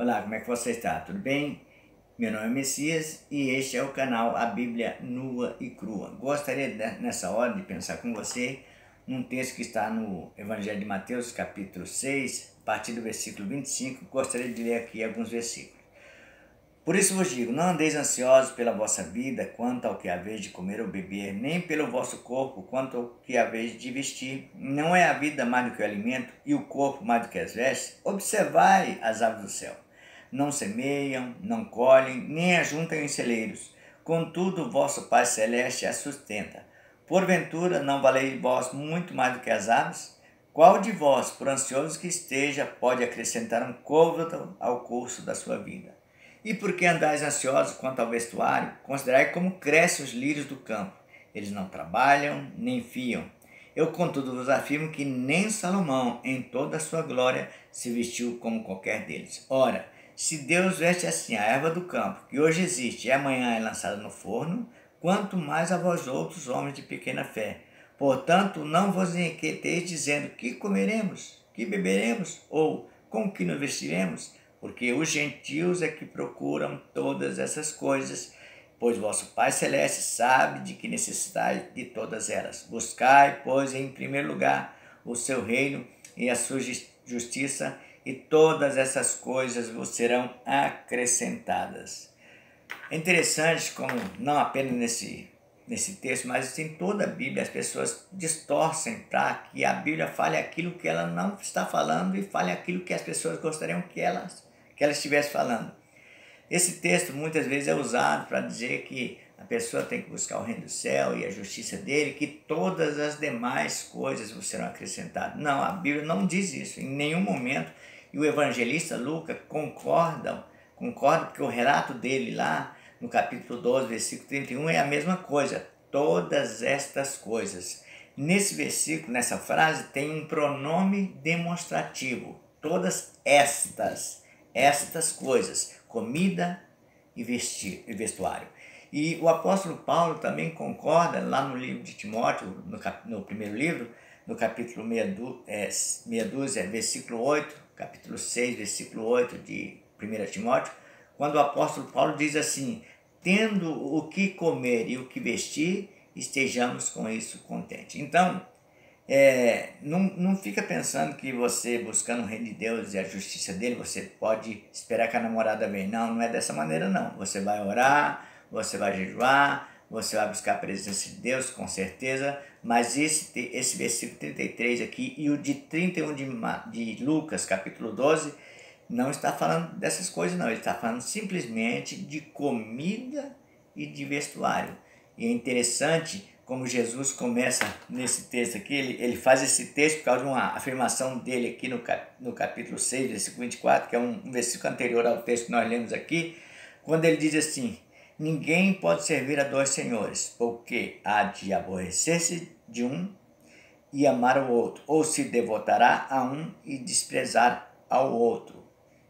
Olá, como é que você está? Tudo bem? Meu nome é Messias e este é o canal A Bíblia Nua e Crua. Gostaria nessa hora de pensar com você num texto que está no Evangelho de Mateus, capítulo 6, a partir do versículo 25. Gostaria de ler aqui alguns versículos. Por isso vos digo, não andeis ansiosos pela vossa vida, quanto ao que haveis de comer ou beber, nem pelo vosso corpo, quanto ao que haveis de vestir. Não é a vida mais do que o alimento, e o corpo mais do que as vestes? Observai as aves do céu. Não semeiam, não colhem, nem ajuntam em celeiros. Contudo, o vosso Pai Celeste as sustenta. Porventura, não valeis vós muito mais do que as aves? Qual de vós, por ansioso que esteja, pode acrescentar um côvado ao curso da sua vida? E por que andais ansiosos quanto ao vestuário? Considerai como crescem os lírios do campo. Eles não trabalham, nem fiam. Eu, contudo, vos afirmo que nem Salomão, em toda a sua glória, se vestiu como qualquer deles. Ora, se Deus veste assim a erva do campo, que hoje existe e amanhã é lançada no forno, quanto mais a vós outros, homens de pequena fé. Portanto, não vos inquieteis dizendo que comeremos, que beberemos, ou com que nos vestiremos, porque os gentios é que procuram todas essas coisas, pois vosso Pai Celeste sabe de que necessitais de todas elas. Buscai, pois, em primeiro lugar o seu reino e a sua justiça, e todas essas coisas vos serão acrescentadas. É interessante como, não apenas nesse texto, mas em toda a Bíblia, as pessoas distorcem para que a Bíblia fale aquilo que ela não está falando e fale aquilo que as pessoas gostariam que ela estivesse falando. Esse texto muitas vezes é usado para dizer que a pessoa tem que buscar o reino do céu e a justiça dele, que todas as demais coisas vos serão acrescentadas. Não, a Bíblia não diz isso em nenhum momento, e o evangelista Lucas concorda porque o relato dele lá no capítulo 12, versículo 31 é a mesma coisa, todas estas coisas. Nesse versículo, nessa frase, tem um pronome demonstrativo, todas estas coisas, comida e vestuário. E o apóstolo Paulo também concorda lá no livro de Timóteo, no primeiro livro, no capítulo meia dúzia, versículo 8, capítulo 6, versículo 8 de 1 Timóteo, quando o apóstolo Paulo diz assim: tendo o que comer e o que vestir, estejamos com isso contentes. Então, não fica pensando que você, buscando o reino de Deus e a justiça dele, você pode esperar que a namorada venha. Não é dessa maneira não. Você vai orar, você vai jejuar, você vai buscar a presença de Deus, com certeza, mas esse versículo 33 aqui e o de 31 de Lucas, capítulo 12, não está falando dessas coisas não, ele está falando simplesmente de comida e de vestuário. E é interessante como Jesus começa nesse texto aqui, ele faz esse texto por causa de uma afirmação dele aqui no capítulo 6, versículo 24, que é um versículo anterior ao texto que nós lemos aqui, quando ele diz assim: ninguém pode servir a dois senhores, porque há de aborrecer-se de um e amar o outro, ou se devotará a um e desprezar ao outro,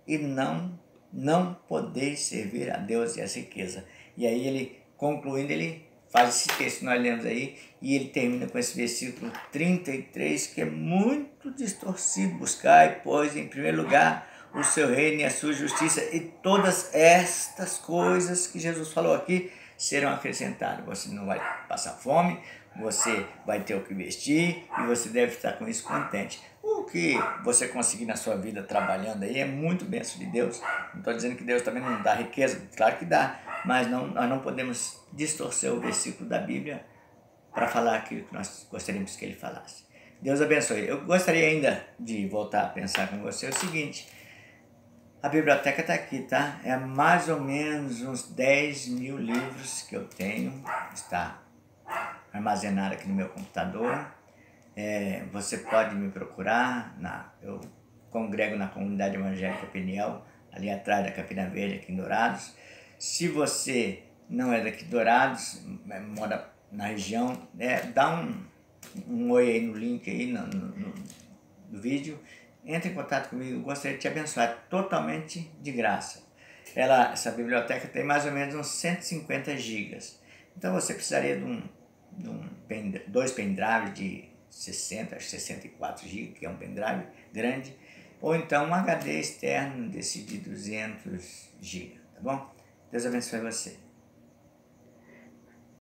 e não podeis servir a Deus e a riqueza. E aí ele, concluindo, ele faz esse texto que nós lemos aí, e ele termina com esse versículo 33, que é muito distorcido. Buscai, pois, em primeiro lugar o seu reino e a sua justiça, e todas estas coisas que Jesus falou aqui serão acrescentadas. Você não vai passar fome, você vai ter o que vestir, e você deve estar com isso contente. O que você conseguir na sua vida trabalhando aí é muito bênção de Deus. Não estou dizendo que Deus também não dá riqueza, claro que dá, mas nós não podemos distorcer o versículo da Bíblia para falar aquilo que nós gostaríamos que ele falasse. Deus abençoe. Eu gostaria ainda de voltar a pensar com você o seguinte: a biblioteca está aqui, tá? É mais ou menos uns 10.000 livros que eu tenho, está armazenado aqui no meu computador. Você pode me procurar, eu congrego na comunidade evangélica Peniel, ali atrás da Campina Verde, aqui em Dourados. Se você não é daqui de Dourados, mora na região, dá um oi aí no link aí no vídeo, entre em contato comigo, eu gostaria de te abençoar, totalmente de graça. Essa biblioteca tem mais ou menos uns 150 gigas, então você precisaria de dois pendrives de 60, 64 GB, que é um pendrive grande, ou então um HD externo desse de 200 GB, tá bom? Deus abençoe você.